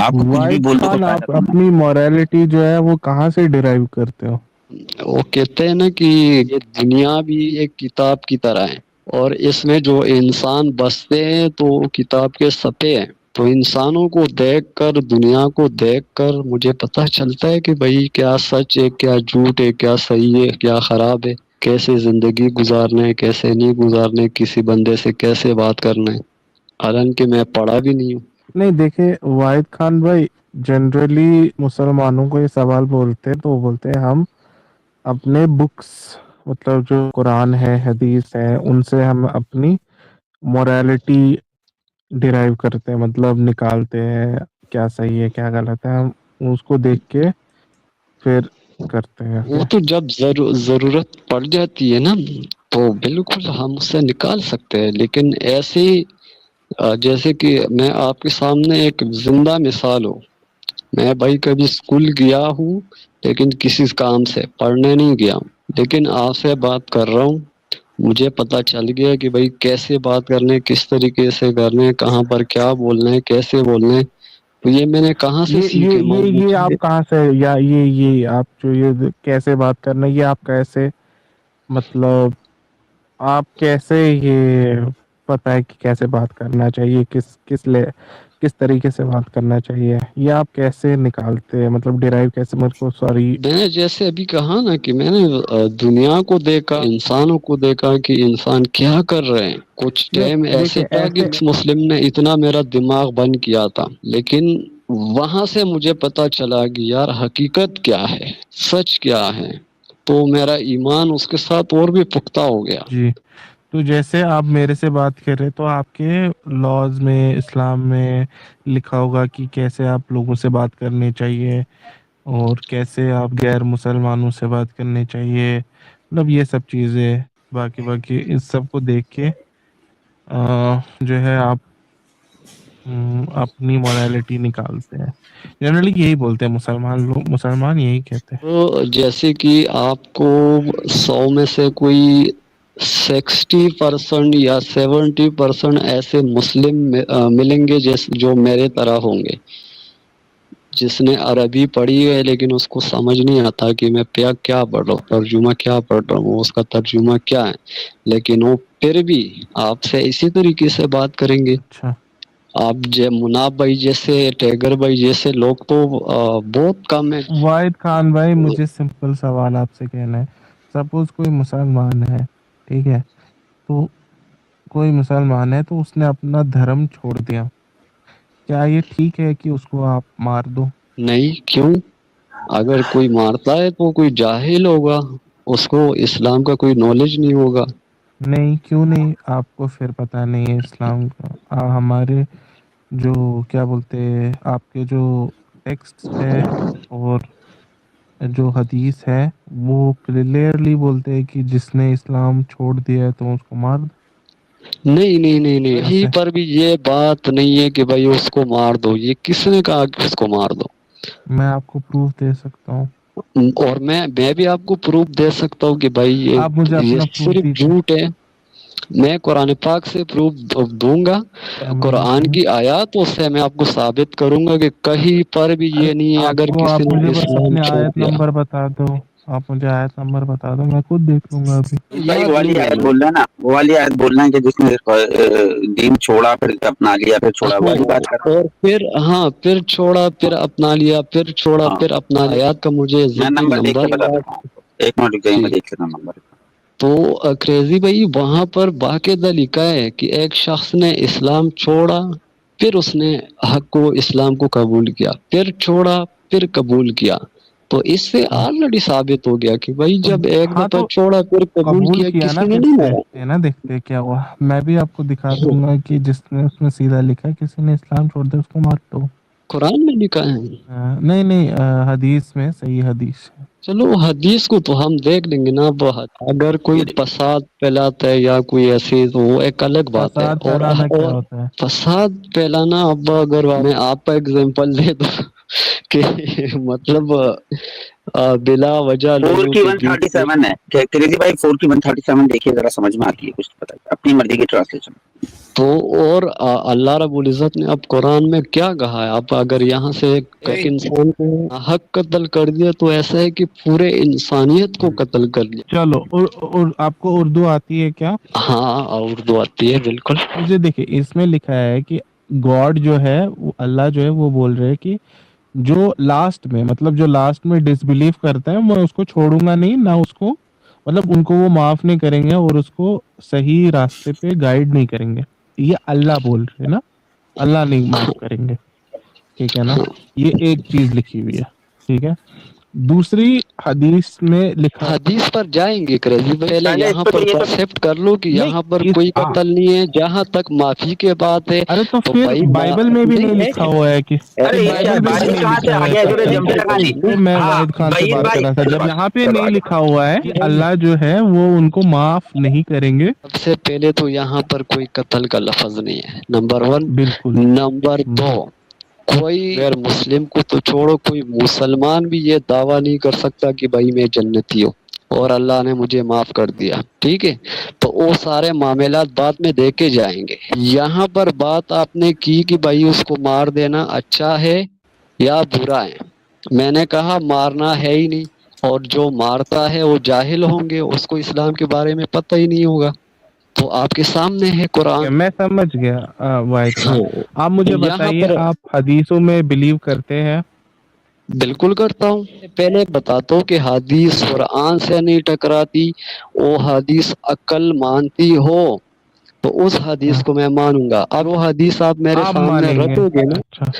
آپ کو کچھ بھی واحد بول دو تو خان، فائدہ آپ تمہارا۔ اپنی مورالٹی جو ہے وہ کہاں سے ڈرائیو کرتے ہو؟ وہ کہتے ہیں نا کہ یہ دنیا بھی ایک کتاب کی طرح ہے، اور اس میں جو انسان بستے ہیں تو وہ کتاب کے صفحے ہیں، تو انسانوں کو دیکھ کر، دنیا کو دیکھ کر مجھے پتہ چلتا ہے کہ بھئی کیا سچ ہے، کیا جھوٹ ہے، کیا صحیح ہے، کیا خراب ہے، کیسے زندگی گزارنا ہے، کیسے نہیں گزارنا ہے، کسی بندے سے کیسے بات کرنا ہے، حالانکہ میں پڑھا بھی نہیں ہوں۔ نہیں دیکھیں واحد خان بھائی، جنرلی مسلمانوں کو یہ سوال بولتے ہیں تو وہ بولتے ہیں ہم اپنے بکس، مطلب جو قرآن ہے، حدیث ہے، ان سے ہم اپنی مورالٹی ڈیرائیو کرتے ہیں، مطلب نکالتے ہیں کیا صحیح ہے کیا غلط ہے، ہم اس کو دیکھ کے پھر کرتے ہیں وہ تو جب ضرورت پڑ جاتی ہے نا تو بالکل ہم اس سے نکال سکتے ہیں، لیکن ایسے ہی جیسے کہ میں آپ کے سامنے ایک زندہ مثال ہوں، میں بھائی کبھی اسکول گیا ہوں لیکن کسی کام سے پڑھنے نہیں گیا ہوں، لیکن آپ سے بات کر رہا ہوں، مجھے پتا چل گیا کہ بھائی کیسے بات کرنے، کس طریقے سے کرنے، کہاں پر کیا بولنا ہے، کیسے بولنا ہے، تو یہ میں نے کہاں سے سیکھے یہ آپ کہاں سے، یا یہ آپ جو یہ کیسے بات کرنا، یہ آپ کیسے، مطلب آپ کیسے یہ پتہ ہے کہ کیسے بات کرنا چاہیے، کس طریقے سے بات کرنا چاہیے، یہ آپ کیسے نکالتے ہیں، مطلب ڈیرائیو کیسے، میرے کو سوری۔ میں نے جیسے ابھی کہا نا کہ میں نے دنیا کو دیکھا، انسانوں کو دیکھا کہ انسان کیا کر رہے ہیں، کچھ ٹائم نہیں ایسے دیکھیں تھا کہ مسلم نے اتنا میرا دماغ بند کیا تھا، لیکن وہاں سے مجھے پتا چلا کہ یار حقیقت کیا ہے، سچ کیا ہے، تو میرا ایمان اس کے ساتھ اور بھی پختہ ہو گیا۔ جی، تو جیسے آپ میرے سے بات کر رہے تو آپ کے لاز میں، اسلام میں لکھا ہوگا کہ کیسے آپ لوگوں سے بات کرنی چاہیے اور کیسے آپ غیر مسلمانوں سے بات کرنی چاہیے، مطلب یہ سب چیزیں، باقی اس سب کو دیکھ کے جو ہے آپ اپنی مورالٹی نکالتے ہیں، جنرلی یہی بولتے ہیں مسلمان لوگ، مسلمان یہی کہتے ہیں۔ تو جیسے کہ آپ کو 100 میں سے کوئی 60% یا 70% ایسے مسلم ملیں گے جو میرے طرح ہوں گے، جس نے عربی پڑھی ہے لیکن اس کو سمجھ نہیں آتا کہ میں کیا پڑھ رہا ہوں، ترجمہ کیا پڑھ رہا ہوں، اس کا ترجمہ کیا ہے، لیکن وہ پھر بھی آپ سے اسی طریقے سے بات کریں گے۔ اچھا، آپ مناب بھائی جیسے، ٹیگر بھائی جیسے لوگ تو بہت کم ہے۔ واحد خان بھائی، مجھے سمپل سوال آپ سے کہنا ہے، سپوز کوئی مسلمان ہے، ٹھیک ہے، تو کوئی مسلمان ہے تو اس نے اپنا دھرم چھوڑ دیا، کیا یہ ٹھیک ہے کہ اس کو آپ مار دو؟ نہیں، کیوں؟ اگر کوئی مارتا ہے تو کوئی جاہل ہوگا، اس کو اسلام کا کوئی نالج نہیں ہوگا۔ نہیں، کیوں نہیں؟ آپ کو پھر پتہ نہیں ہے اسلام کا، ہمارے جو کیا بولتے ہیں، آپ کے جو ٹیکسٹ ہے اور جو حدیث ہے وہ کلیئرلی بولتے ہیں کہ جس نے اسلام چھوڑ دیا ہے تو اس کو مار دو۔ نہیں نہیں نہیں نہیں، ایسے کہیں پر بھی یہ بات نہیں ہے کہ بھائی اس کو مار دو، یہ کس نے کہا کہ اس کو مار دو؟ میں آپ کو پروف دے سکتا ہوں۔ اور میں بھی آپ کو پروف دے سکتا ہوں کہ بھائی آپ مجھے یہ اپنا پروف صرف دیجیے۔ جھوٹ ہے۔ میں قرآن پاک سے پروف دوں گا، کیا مجھے قرآن بتائیں؟ کی آیاتوں سے میں آپ کو ثابت کروں گا کہ کہیں پر بھی یہ نہیں ہے اگر کسی آپ نے مجھے بس اسلام اپنی چھوڑ آیت دیا۔ نمبر بتا دو، آپ مجھے آیت نمبر بتا دو، میں خود دیکھ لوں گا ابھی۔ بھائی وہ یاد والی نہیں ہے آیت مجھے۔ بول رہا ہے نا، وہ والی آیت بول رہا ہے کہ جس نے دین چھوڑا پھر اپنا لیا پھر چھوڑا، ہاں، والی بات کر رہا اور پھر چھوڑا، پھر اپنا لیا، پھر چھوڑا، ہوں۔ ہاں، پھر اپنا لیا، آیات کا مجھے میں ضبطی نمبر دیکھ کے نمبر بتا یاد۔ دیتا ہوں آپ کو، ایک منٹ رک جائیں، جی، میں دیکھ لیتا ہوں نمبر۔ تو کریزی بھائی وہاں پر باقاعدہ لکھا ہے کہ ایک شخص نے اسلام چھوڑا، پھر اس نے حق کو، اسلام کو قبول کیا، پھر چھوڑا، پھر قبول کیا، تو اس سے اچھا، آلریڈی ثابت ہو گیا کہ بھائی تو جب ایک ہاں دفعہ تو چھوڑا پھر قبول قبول کیا، نا کسی نے پھر نہیں سے، مارا۔ ہے نا، دیکھتے کیا ہوا، میں بھی آپ کو دکھا دوں گا کہ جس نے اس میں سیدھا لکھا ہے کسی نے اسلام چھوڑ دیا اس کو مار دو۔ قرآن میں لکھا ہے؟ نہیں نہیں، حدیث میں، صحیح حدیث ہے۔ چلو حدیث کو تو ہم دیکھ لیں گے نا، اگر کوئی فساد پھیلاتا ہے یا کوئی ایسی، تو وہ ایک الگ بات ہے۔ فساد پھیلانا کیا اور ہوتا ہے؟ فساد پھیلانا، اب اگر میں آپ کا اگزامپل دے دوں کہ مطلب بلا وجہ 4 لوگوں کی کے بیچ میں 137 ہے کریزی بھائی، 4 کی 137 دیکھیے ذرا، سمجھ میں آتی ہے کچھ، پتہ اپنی مرضی کی ٹرانسلیشن. تو اور اللہ رب العزت نے اب قرآن میں کیا کہا ہے؟ اب اگر یہاں سے ایک انسان کو حق قتل کر دیا تو ایسا ہے کہ پورے انسانیت کو قتل کر دیا. چلو اور آپ کو اردو آتی ہے کیا؟ ہاں اردو آتی ہے بالکل. مجھے دیکھیں اس میں لکھا ہے کہ گاڈ جو ہے اللہ جو ہے وہ بول رہے کہ جو لاسٹ میں مطلب جو لاسٹ میں ڈس بلیو کرتا ہے میں اس کو چھوڑوں گا نہیں، نہ اس کو مطلب ان کو وہ معاف نہیں کریں گے اور اس کو صحیح راستے پہ گائیڈ نہیں کریں گے. یہ اللہ بول رہے نا، اللہ نہیں معاف کریں گے، ٹھیک ہے نا. یہ ایک چیز لکھی ہوئی ہے، ٹھیک ہے. دوسری حدیث میں لکھا حدیث پر جائیں گے کریزی بھائی، پہلے پہلے اس یہاں کو پر یہ تو ایکسپٹ کر لو کہ یہاں پر اس کوئی قتل نہیں ہے. جہاں تک معافی کے بات ہے ارے تو تو پھر بھائی بائبل میں بھی نہیں لکھا ہوا ہے کہ ارے یہ کیا بائبل میں بھی بارش نہیں کہاں سے لکھا آ ہوا ہے گیا جو قتل. جمشید خان جی؟ تو میں ہاں واحد خان سے وحید بات بھائی، کر رہا تھا، جب یہاں پہ چلو نہیں آگے. لکھا ہوا ہے کہ اللہ جو ہے وہ ان کو معاف نہیں کریں گے. سب سے پہلے تو یہاں پر کوئی قتل کا لفظ نہیں ہے، نمبر 1. بالکل. نمبر 2، کوئی غیر مسلم کو تو چھوڑو، کوئی مسلمان بھی یہ دعویٰ نہیں کر سکتا کہ بھائی میں جنتی ہوں اور اللہ نے مجھے معاف کر دیا، ٹھیک ہے. تو وہ سارے معاملات بعد میں دیکھے جائیں گے. یہاں پر بات آپ نے کی کہ بھائی اس کو مار دینا اچھا ہے یا برا ہے. میں نے کہا مارنا ہے ہی نہیں، اور جو مارتا ہے وہ جاہل ہوں گے، اس کو اسلام کے بارے میں پتہ ہی نہیں ہوگا. تو آپ کے سامنے ہے قرآن. میں سمجھ گیا واحد خان. آپ مجھے یہاں بتائیے پر آپ حدیثوں میں بلیو کرتے ہیں؟ بالکل کرتا ہوں. پہلے بتاتا ہوں کہ حدیث قرآن سے نہیں ٹکراتی، وہ حدیث عقل مانتی ہو تو اس حدیث کو میں مانوں گا. اب وہ حدیث آپ میرے آپ سامنے مانیں گے؟ رکھو گے نا، اچھا.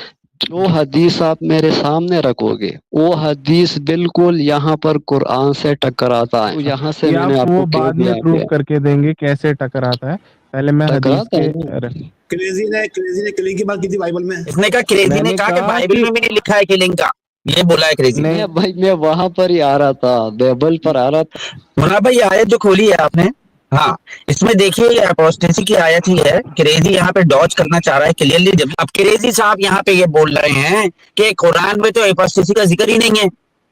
جو حدیث آپ میرے سامنے رکھو گے وہ حدیث بالکل یہاں پر قرآن سے ٹکراتا ہے. یہاں سے یہ میں نے آپ وہ کو کہہ بعد میں دیا پروف کہ کر کے دیں گے کیسے ٹکراتا ہے. پہلے میں حدیث ٹکراتا کے ہے نا. کریزی نے کلنگ کی بات کی تھی بائبل میں. اس نے کہا کریزی میں نے نے کہا کہ کہا بائبل میں بھی نہیں لکھا ہے کلنگ کا، یہ بولا ہے کریزی نے. نہیں بھائی میں وہاں پر ہی آ رہا تھا، بیبل پر آ رہا تھا. مولانا بھائی آیت جو کھولی ہے آپ نے، ہاں اس میں دیکھیے یہ اپوسٹیسی کی آیت ہی ہے. کریزی یہاں پہ ڈاج کرنا چاہ رہا ہے کلیئرلی. اب کریزی صاحب یہاں پہ یہ بول رہے ہیں کہ قرآن میں تو اپوسٹیسی کا ذکر ہی نہیں ہے،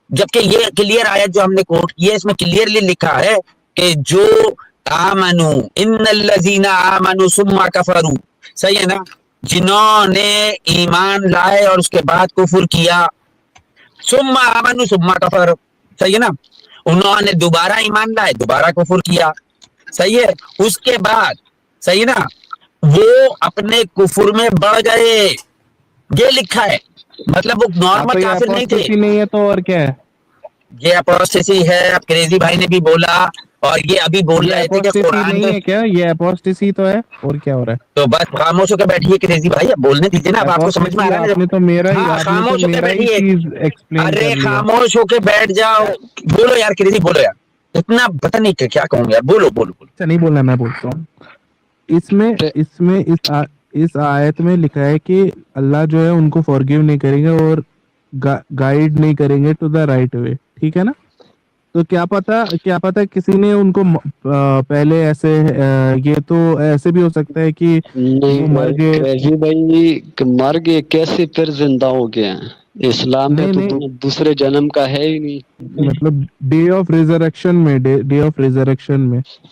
جبکہ یہ کلیئر آیت جو ہم نے کوٹ کی ہے اس میں کلیئرلی لکھا ہے کہ جو آمنو ان الذین آمنوا ثم کفروا، صحیح ہے نا، جنہوں نے ایمان لائے اور اس کے بعد کفر کیا، ثم آمنوا ثم کفروا، صحیح ہے نا، انہوں نے دوبارہ ایمان لائے دوبارہ کفر کیا، صحیح ہے، اس کے بعد صحیح نا وہ اپنے کفر میں بڑھ گئے، یہ لکھا ہے. مطلب وہ ہاں نارمل تو یہ کافر نہیں تھے. اپوسٹیسی نہیں ہے تو اور کیا ہے؟ یہ اپوسٹیسی ہے. اب کریزی بھائی نے بھی بولا اور یہ ابھی بول یہ رہے تھے کہ اپوسٹیسی قرآن نہیں میں، ہے کیا؟ یہ اپوسٹیسی تو ہے، اور کیا ہو رہا ہے؟ تو بس خاموش ہو کے بیٹھیے کریزی بھائی، اب بولنے دیجیے نا، اب آپ کو سمجھ میں آ اپوسٹیسی رہا ہے آپ نا. نے تو ہاں خاموش ہو کے میرا ہی بیٹھیے. چیز ایکسپلین ارے کر لیا. خاموش ہو کے بیٹھ جاؤ. بولو یار کریزی، بولو یار، اتنا پتہ نہیں کیا کہوں یار، بولو بولو بولو. اچھا نہیں بولنا، میں بولتا ہوں. اس آیت میں لکھا ہے کہ اللہ جو ہے ان کو فارگیو نہیں کریں گے اور گائیڈ نہیں کریں گے ٹو دا رائٹ وے، ٹھیک ہے نا. تو کیا پتا کسی نے ان کو پہلے ایسے یہ تو ایسے بھی ہو سکتا ہے کہ وہ مر نہیں گئے. کریزی بھائی، مر گئے کیسے پھر زندہ ہو گئے ہیں؟ اسلام میں نہیں تو نہیں دوسرے جنم کا ہے ہی نہیں. مطلب ڈے آف ریزریکشن میں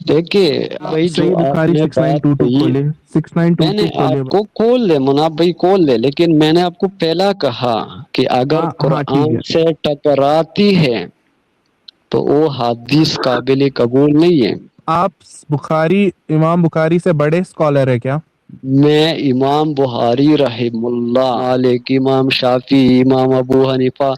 دیکھیے بھائی، جو صحیح آپ بخاری نے بات 6922 کہی کھولے، میں نے 6922 کھولے. آپ کو کھول لے مناب بھائی، کھول لے، لیکن میں نے آپ کو پہلا کہا کہ اگر ہاں ہاں ٹھیک قرآن ہے. سے ٹکراتی ہے تو وہ حدیث قابل قبول نہیں ہے. آپ امام بخاری سے بڑے اسکالر ہے کیا؟ میں امام بخاری رحم اللہ علیہ، امام شافعی، امام ابو حنیفہ،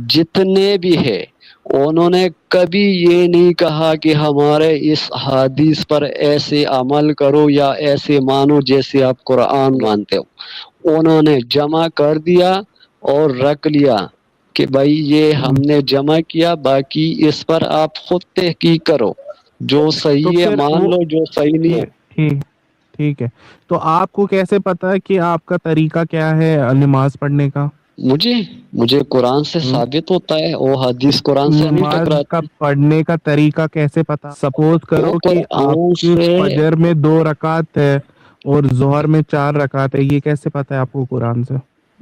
جتنے بھی ہے انہوں نے کبھی یہ نہیں کہا کہ ہمارے اس حدیث پر ایسے عمل کرو یا ایسے مانو جیسے آپ قرآن مانتے ہو. انہوں نے جمع کر دیا اور رکھ لیا کہ بھائی یہ ہم نے جمع کیا، باقی اس پر آپ خود تحقیق کرو، جو تو صحیح ہے پھر مان وہ لو، جو صحیح نہیں ہے. ٹھیک ہے. تو آپ کو کیسے پتا کہ آپ کا طریقہ کیا ہے نماز پڑھنے کا؟ مجھے قرآن سے ثابت ہوتا ہے، وہ حدیث قرآن سے نہیں نماز کا ٹکراتی. پڑھنے کا طریقہ کیسے پتا؟ سپوز وہ کرو کہ قرآن آپ کی سے فجر میں 2 رکعت ہے اور ظہر میں 4 رکعت ہے، یہ کیسے پتا ہے آپ کو قرآن سے؟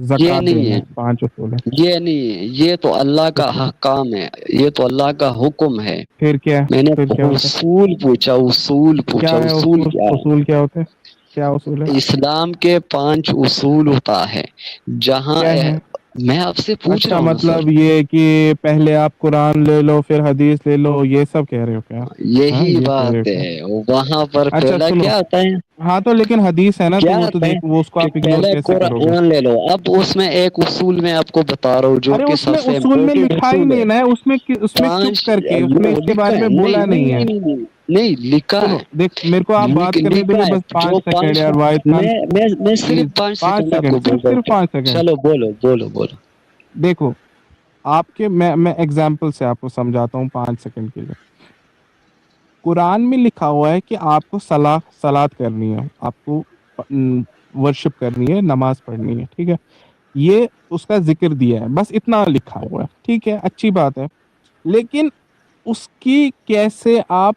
زکات نہیں دینا ہے، ہے، 5 اصول ہے. یہ نہیں ہے، یہ تو اللہ کا حکام ہے، یہ تو اللہ کا حکم ہے. پھر کیا میں نے پھر کیا ہوتا ہے؟ اصول پوچھا، اصول پوچھا، کیا ہے اصول اصول؟ کیا ہے؟ اصول کیا ہوتے ہیں؟ کیا اصول ہے؟ اسلام کے 5 اصول ہوتا ہے. جہاں کیا ہے؟ میں آپ سے پوچھ رہا اچھا ہوں نا سر، مطلب یہ کہ پہلے آپ قرآن لے لو پھر حدیث لے لو، یہ سب کہہ رہے ہو کیا؟ ہاں یہی یہ کہہ رہے ہو بات کیا؟ ہے. وہاں پر اچھا پہلا سنو، کیا آتا ہے؟ ہاں تو لیکن حدیث ہے نا، کیا تو وہ تو آتا ہے دیکھ، وہ اس کو کہ آپ اگنور پہلے کیسے کرو گے؟ قرآن لے لو. اب اس میں ایک اصول میں آپ کو بتا رہا ہوں جو ارے کہ اس سب میں سے اصول میں امپورٹنٹ لکھا ہی اصول ہے. نہیں نا ہے، اس میں چپ 5 کر کے اس میں اس کے لکھا بارے ہے، میں نہیں بولا نہیں نہیں ہے. نہیں نہیں نہیں نہیں، لکھا سنو ہے، دیکھ، میرے کو آپ بات کرنے لکھا دیجیے ہے. بس جو 5 سیکنڈ 5 یار واحد خان، میں پلیز صرف 5 5 سیکنڈ آپ کو سیکنڈ، بول رہا صرف ہوں. 5 سیکنڈ. چلو بولو بولو بولو. دیکھو آپ کے، میں ایگزامپل سے آپ کو سمجھاتا ہوں 5 سیکنڈ کے لیے. قرآن میں لکھا ہوا ہے کہ آپ کو صلات کرنی ہے، آپ کو ورشپ کرنی ہے، نماز پڑھنی ہے، ٹھیک ہے. یہ اس کا ذکر دیا ہے، بس اتنا لکھا ہوا ہے، ٹھیک ہے، اچھی بات ہے. لیکن اس کی کیسے آپ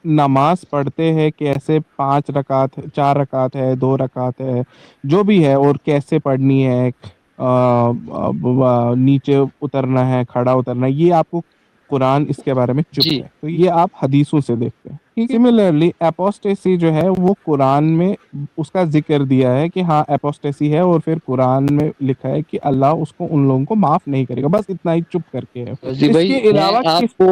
نماز پڑھتے ہیں، کیسے 5 رکعت، 4 رکعت ہے، 2 رکعت ہے، جو بھی ہے، اور کیسے پڑھنی ہے، نیچے اترنا ہے، کھڑا اترنا ہے، یہ آپ کو قرآن اس کے بارے میں چپ جی ہے. تو یہ آپ حدیثوں سے دیکھتے ہیں. سملرلی اپوسٹیسی جو ہے وہ قرآن میں اس کا ذکر دیا ہے کہ ہاں اپوسٹیسی ہے، اور پھر قرآن میں لکھا ہے کہ اللہ اس کو ان لوگوں کو معاف نہیں کرے گا، بس اتنا ہی چپ کر کے ہے. جی اس بھائی، کے میں علاوہ آپ کو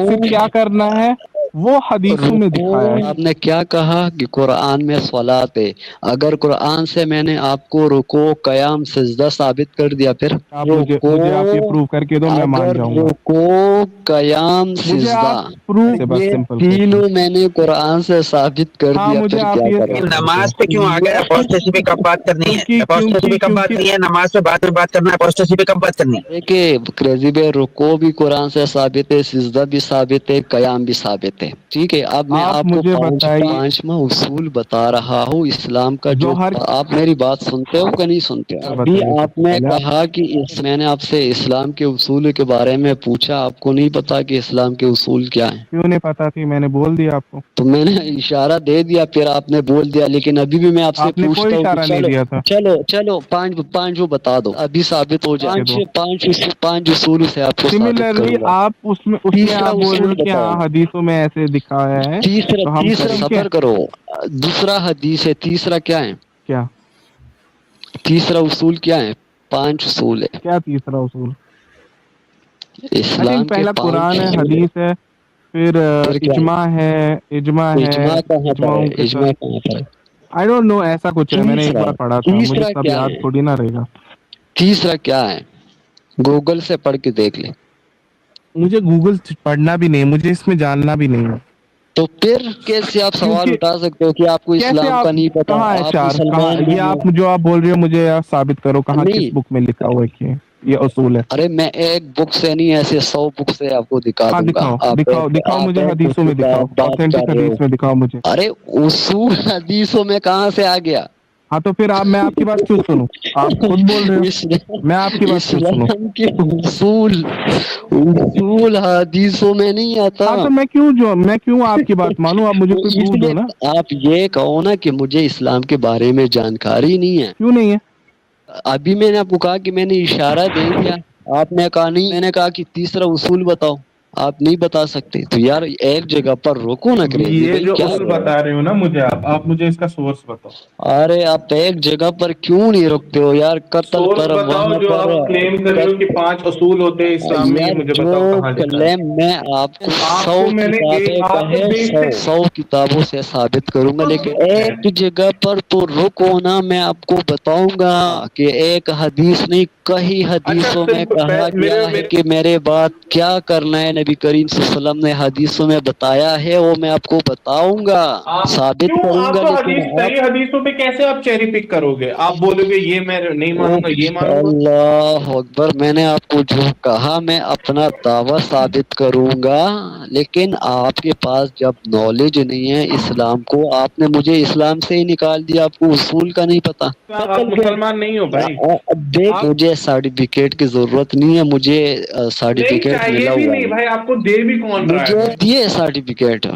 پھر کیا کرنا ہے وہ حدیثوں میں رکو، دکھایا ہے. آپ نے کیا کہا کہ قرآن میں صلات ہے. اگر قرآن سے میں نے آپ کو رکوع، قیام، سجدہ ثابت کر دیا، پھر آپ مجھے آپ یہ رکوع، پروف کر کے دو، میں مان اگر جاؤں گا. رکوع، قیام، مجھے سجدہ، آپ پروف سے بس یہ سمپل کوشچن. تینوں میں نے قرآن سے ثابت کر ہاں دیا، مجھے پھر آپ کیا یہ کریں؟ نماز پہ کیوں آ گئے؟ اپوسٹیسی پہ کب بات کرنی ہے؟ اپوسٹیسی پہ کب بات کیونکہ کرنی ہے؟ نماز پہ بعد میں بات کرنا ہے، اپوسٹیسی پہ کب بات کرنی ہے؟ دیکھیے کریزی بھائی، رکوع بھی قرآن سے ثابت ہے، سجدہ بھی ثابت ہے، قیام بھی ثابت ہے. ٹھیک ہے، اب میں آپ آپ کو مجھے بتائیے پانچواں اصول بتا رہا ہوں اسلام کا. جو جوہر آپ میری بات سنتے ہو کہ نہیں سنتے ہو؟ ابھی بتائیے سب آپ سے نے پہلے کہا کہ میں نے آپ سے اسلام کے اصول کے بارے میں پوچھا، آپ کو نہیں پتا کہ اسلام کے اصول کیا ہیں. کیوں نہیں پتا تھی؟ میں نے بول دیا آپ کو. تو میں نے اشارہ دے دیا، پھر آپ نے بول دیا. لیکن ابھی بھی میں آپ سے نے کوئی پوچھتا ہوں کہ اشارہ نہیں چلو دیا تھا. چلو چلو پانچ بتا دو، ابھی ثابت ہو جائے. دو. پانچ اصول سے آپ کو ثابت سملرلی کروں گا. آپ اس میں تیسرا آپ بول رہے اصول ہو کہ بتاؤ. ہاں حدیثوں میں ایسے دکھایا ہے تو ہم تیسرا ٹھیک ہے. صبر کرو. دوسرا حدیث ہے. تیسرا کیا ہے؟ کیا تیسرا اصول کیا ہے؟ 5 اصول ہے کیا تیسرا اصول؟ آئی اسلام تھنک کے. پہلا 5 قرآن ہے، اصول ہے. حدیث ہے، پھر پھر کیا ہے؟ اجماع ہے. اجماع کہاں پر ہے؟ اجماعوں کے اجماع ساتھ کہاں پر ہے؟ آئی ڈونٹ نو، ایسا کچھ ہے، میں نے ایک تیسرا بار پڑھا تھا، مجھے تیسرا سب کیا یاد ہے؟ تھوڑی نہ رہے گا. تیسرا کیا ہے؟ گوگل سے پڑھ کے دیکھ لیں. مجھے گوگل پڑھنا بھی نہیں، مجھے اس میں جاننا بھی نہیں ہے. تو پھر کیسے آپ سوال کیونکہ اٹھا سکتے ہو کہ آپ کو کیسے اسلام آپ کا نہیں پتا، کہاں ہے آپ چار کہاں مسلمان یہ نہیں آپ ہو؟ جو آپ بول رہے ہو مجھے آپ ثابت کرو کہاں کس نہیں، بک میں لکھا ہوا ہے کہ یہ اصول ہے. ارے میں ایک بک سے نہیں، ایسے 100 بک سے آپ کو دکھا ہاں دوں گا. دکھاؤ آپ دکھاؤ دکھاؤ آپ مجھے ایک حدیثوں اصول میں کا دکھاؤ، بات آتھینٹک کر رہے ہو. حدیث میں دکھاؤ مجھے. ارے اصول حدیثوں میں کہاں سے آ گیا؟ ہاں تو پھر میں آپ کی بات کیوں سنوں؟ آپ خود بول رہے ہو، میں آپ کی بات کیوں سنوں؟ اسلام کے اصول حدیثوں میں نہیں آتا. ہاں تو میں کیوں آپ کی بات مانوں؟ آپ مجھے تو کوئی اس پروف دو لیے نا. آپ یہ کہو نا کہ مجھے اسلام کے بارے میں جانکاری نہیں ہے. کیوں نہیں ہے؟ ابھی میں نے آپ کو کہا کہ میں نے اشارہ دے دیا، آپ نے کہا نہیں. میں نے کہا کہ تیسرا اصول بتاؤ، آپ نہیں بتا سکتے. تو یار ایک جگہ پر روکو نا کریزی یہ بھائی، جو کیا اصول کر رہے بتا رہے ہو نا مجھے، آپ مجھے اس کا سورس بتاؤ. ارے آپ ایک جگہ پر کیوں نہیں رکتے ہو یار؟ قتل سورس پر بتاؤ وہاں جو پر آپ کلیم کر رہے ہو کہ 5 اصول ہوتے ہیں اسلام میں، یہ یار مجھے جو بتاؤ کہاں لکھا ہے. کلیم میں آپ کو آپ 100 کو میں نے کتابیں آپ تو کہے، بیسک 100 کتابوں سے ثابت کروں گا، لیکن ہے. ایک جگہ پر تو رکو نا. میں آپ کو بتاؤں گا کہ ایک حدیث نہیں، کئی اچھا حدیثوں میں کہا گیا ہے کہ میرے بعد کیا کرنا ہے. نبی کریم صلی اللہ علیہ وسلم نے حدیثوں میں بتایا ہے، وہ میں آپ کو بتاؤں گا، ثابت کیوں کروں آپ گا. تو لیکن حدیث آپ صحیح حدیثوں پہ کیسے آپ چیری پک کرو گے؟ آپ بولو گے یہ میں نہیں مانوں گا، یہ مانوں گا. اللہ اکبر. میں نے آپ کو جو کہا میں اپنا دعویٰ ثابت کروں گا، لیکن آپ کے پاس جب نالج نہیں ہے اسلام کو، آپ نے مجھے اسلام سے ہی نکال دیا. آپ کو اصول کا نہیں پتا. آپ مسلمان نہیں ہو بھائی. دیکھ، آپ مجھے سرٹیفکیٹ کی ضرورت نہیں ہے، مجھے نہیں سرٹیفکیٹ چاہیے ملا بھی ہوا نہیں ہے. بھائی، آپ کو دے بھی کون رہا ہے مجھے وہ؟ دیے سرٹیفکیٹ.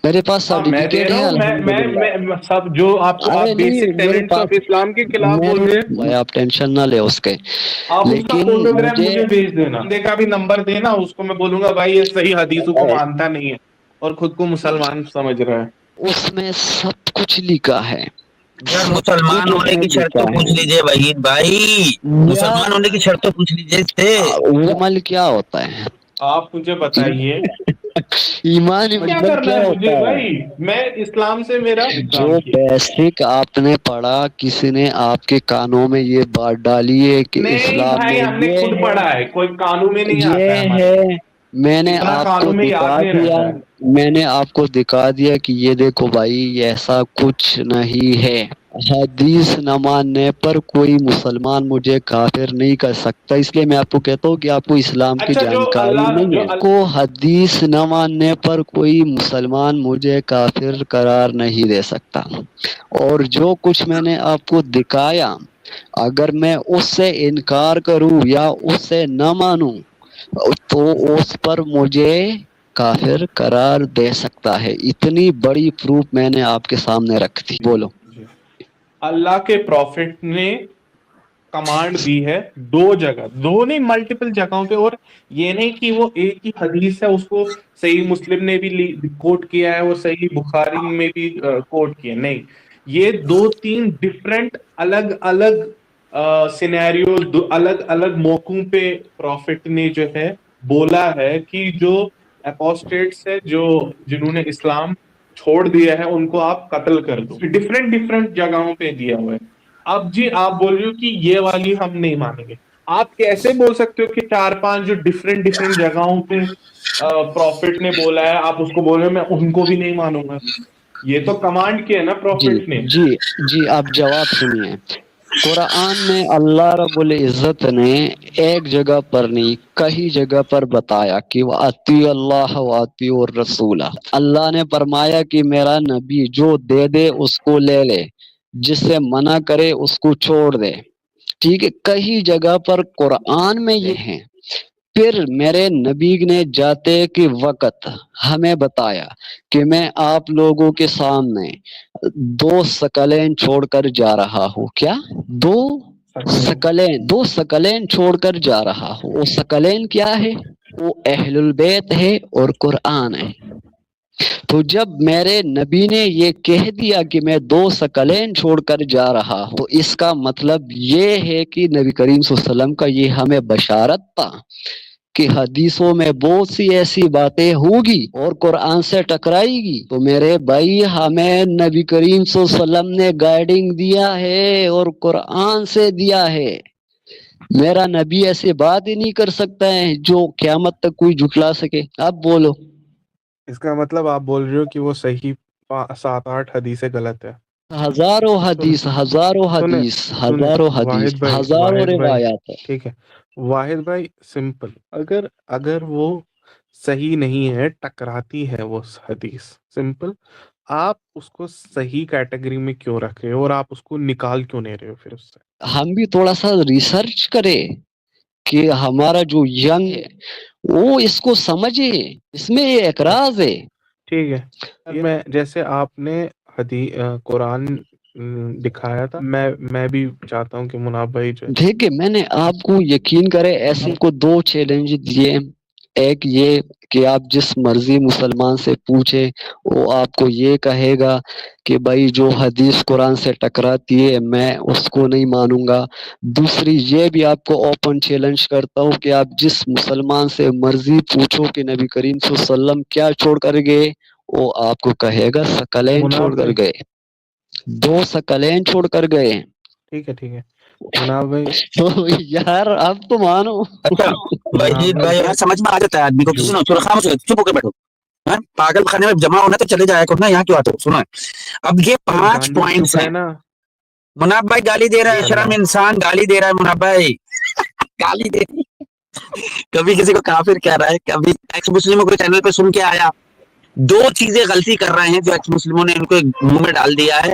میرے پاس ہاں میں دے سرٹیفکیٹ رہا ہے ہوں، الحمدللہ۔ میں سب جو آپ کو آپ ارے بیسک نہیں، میرے ٹینٹس پاس آف اسلام کے خلاف بول رہے ہیں، بھائی آپ ٹینشن نہ لے اس کے، آپ اس کا لیکن فوٹوگراف مجھے بھیج دینا، بندے کا بھی نمبر دینا، اس کو میں بولوں گا بھائی یہ صحیح حدیثوں کو مانتا نہیں ہے اور خود کو مسلمان سمجھ رہا ہے۔ اس میں سب کچھ لکھا ہے، یار سب مسلمان کچھ اس ہونے میں کی شرط تو لکھا پوچھ ہے لیجئے وحید بھائی، یار۔ مسلمان ہونے کی شرط تو پوچھ لیجئے اس سے۔ عمل کیا ہوتا ہے؟ آپ مجھے بتائیے ایمان کیا مطلب کرنا کیا ہے ہوتا مجھے ہے؟ بھائی، میں اسلام سے میرا جو کام کیا بیسک آپ نے پڑھا، کسی نے آپ کے کانوں میں یہ بات ڈالی ہے کہ نہیں اسلام بھائی، میں ہم نے یہ خود پڑھا ہے، کوئی قانون میں نہیں آتا ہے یہ ہمارے، ہے، میں نے اتنا آپ کو قانون میں یاد دکھا نہیں دیا، رہتا ہے۔ میں نے آپ کو دکھا دیا کہ یہ دیکھو بھائی ایسا کچھ نہیں ہے۔ حدیث نہ ماننے پر کوئی مسلمان مجھے کافر نہیں کر سکتا، اس لیے میں آپ کو کہتا ہوں کہ آپ کو اسلام کی اچھا جانکاری نہیں ہے۔ کو حدیث نہ ماننے پر کوئی مسلمان مجھے کافر قرار نہیں دے سکتا، اور جو کچھ میں نے آپ کو دکھایا اگر میں اس سے انکار کروں یا اس سے نہ مانوں تو اس پر مجھے کافر قرار دے سکتا ہے۔ اتنی بڑی پروف میں نے آپ کے سامنے رکھ دی۔ بولو۔ اللہ کے پروفٹ نے کمانڈ دی ہے دو جگہ، دو نہیں ملٹیپل جگہوں پہ، اور یہ نہیں کہ وہ ایک ہی حدیث ہے اس کو صحیح مسلم نے بھی کوٹ کیا ہے اور صحیح بخاری میں بھی کوٹ کیا، نہیں، یہ دو تین ڈفرنٹ الگ الگ سینیریوز، الگ الگ موقعوں پہ پروفٹ نے جو ہے بولا ہے کہ جو اپوسٹیٹس ہے، جو جنہوں نے اسلام چھوڑ دیا ہے ان کو آپ قتل کر دو، ڈفرنٹ ڈفرنٹ جگہوں پہ دیا ہوا ہے۔ اب جی آپ بول رہے ہو کہ یہ والی ہم نہیں مانیں گے، آپ کیسے بول سکتے ہو کہ چار پانچ جو ڈفرنٹ ڈفرنٹ جگہوں پہ پروفٹ نے بولا ہے آپ اس کو بول رہے ہو میں ان کو بھی نہیں مانوں گا؟ یہ تو کمانڈ کیا ہے نا جی پروفٹ نے۔ جی جی، آپ جواب سنیے۔ قرآن میں اللہ رب العزت نے ایک جگہ پر نہیں کئی جگہ پر بتایا کہ وَأَطِیعُوا اللَّهَ وَأَطِیعُوا الرَّسُولَ، اللہ نے فرمایا کہ میرا نبی جو دے دے اس کو لے لے، جس سے منع کرے اس کو چھوڑ دے، ٹھیک ہے۔ کئی جگہ پر قرآن میں یہ ہیں۔ پھر میرے نبی نے جاتے کے وقت ہمیں بتایا کہ میں آپ لوگوں کے سامنے دو سکلین چھوڑ کر جا رہا ہوں۔ کیا؟ دو سکلین چھوڑ کر جا رہا ہوں۔ وہ سکلین کیا ہے؟ وہ اہل البیت ہے اور قرآن ہے۔ تو جب میرے نبی نے یہ کہہ دیا کہ میں دو سکلین چھوڑ کر جا رہا ہوں، تو اس کا مطلب یہ ہے کہ نبی کریم صلی اللہ علیہ وسلم کا یہ ہمیں بشارت تھا کہ حدیثوں میں بہت سی ایسی باتیں ہوگی اور قرآن سے ٹکرائے گی۔ تو میرے بھائی ہمیں نبی کریم صلی اللہ علیہ وسلم نے گائیڈنگ دیا ہے اور قرآن سے دیا ہے۔ میرا نبی ایسے بات ہی نہیں کر سکتا ہے جو قیامت تک کوئی جھٹلا سکے۔ اب بولو۔ اس کا مطلب آپ بول رہے ہو کہ وہ صحیح 7-8 حدیثیں غلط ہے؟ ہزاروں سن حدیث، ہزاروں سنیں حدیث، سنیں ہزاروں حدیث، ہزاروں واحد بھائی روایات ہے۔ ٹھیک ہے، واحد بھائی سمپل، اگر وہ صحیح نہیں ہے، ٹکراتی ہے وہ حدیث، سمپل، آپ اس کو صحیح کیٹیگری میں کیوں رکھ رہے ہو اور آپ اس کو نکال کیوں نہیں رہے ہو پھر اس سے؟ ہم بھی تھوڑا سا ریسرچ کرے کہ ہمارا جو ینگ ہے وہ اس کو سمجھے، اس میں یہ اعتراض ہے۔ ٹھیک ہے، میں جیسے آپ نے قرآن دکھایا تھا، میں بھی چاہتا ہوں کہ مناب بھائی جو دیکھیں میں نے آپ کو یقین کرے ایسے کو دو چیلنج دیے۔ ایک یہ کہ آپ جس مرضی مسلمان سے پوچھے وہ آپ کو یہ کہے گا کہ بھائی جو حدیث قرآن سے ٹکراتی ہے میں اس کو نہیں مانوں گا۔ دوسری یہ بھی آپ کو اوپن چیلنج کرتا ہوں کہ آپ جس مسلمان سے مرضی پوچھو کہ نبی کریم صلی اللہ علیہ وسلم کیا چھوڑ کر گئے، وہ آپ کو کہے گا سکلین چھوڑ مناب کر بھائی، گئے، دو سکلین چھوڑ کر گئے۔ ٹھیک ہے مناب بھائی، تو یار اب تو مانو۔ اچھا وحید بھائی یہاں سمجھ میں آ جاتا ہے آدمی کو، سنو تھوڑا خاموش ہو، چپ ہو کے بیٹھو، پاگل خانے میں جمع ہونا تو چلے جایا کرو نا، یہاں کیوں آتے ہو؟ سنو اب یہ 5 گاندھی پوائنٹس چپ ہیں۔ ہے نا؟ مناب بھائی گالی دے رہا ہے، شرم اللہ، انسان گالی دے رہا ہے مناب بھائی، گالی دے رہی کبھی کسی کو کافر کہہ رہا ہے، کبھی ایکس مسلموں کو چینل پہ سن کے آیا۔ دو چیزیں غلطی کر رہے ہیں جو ایکس مسلموں نے ان کو منہ میں ڈال دیا ہے۔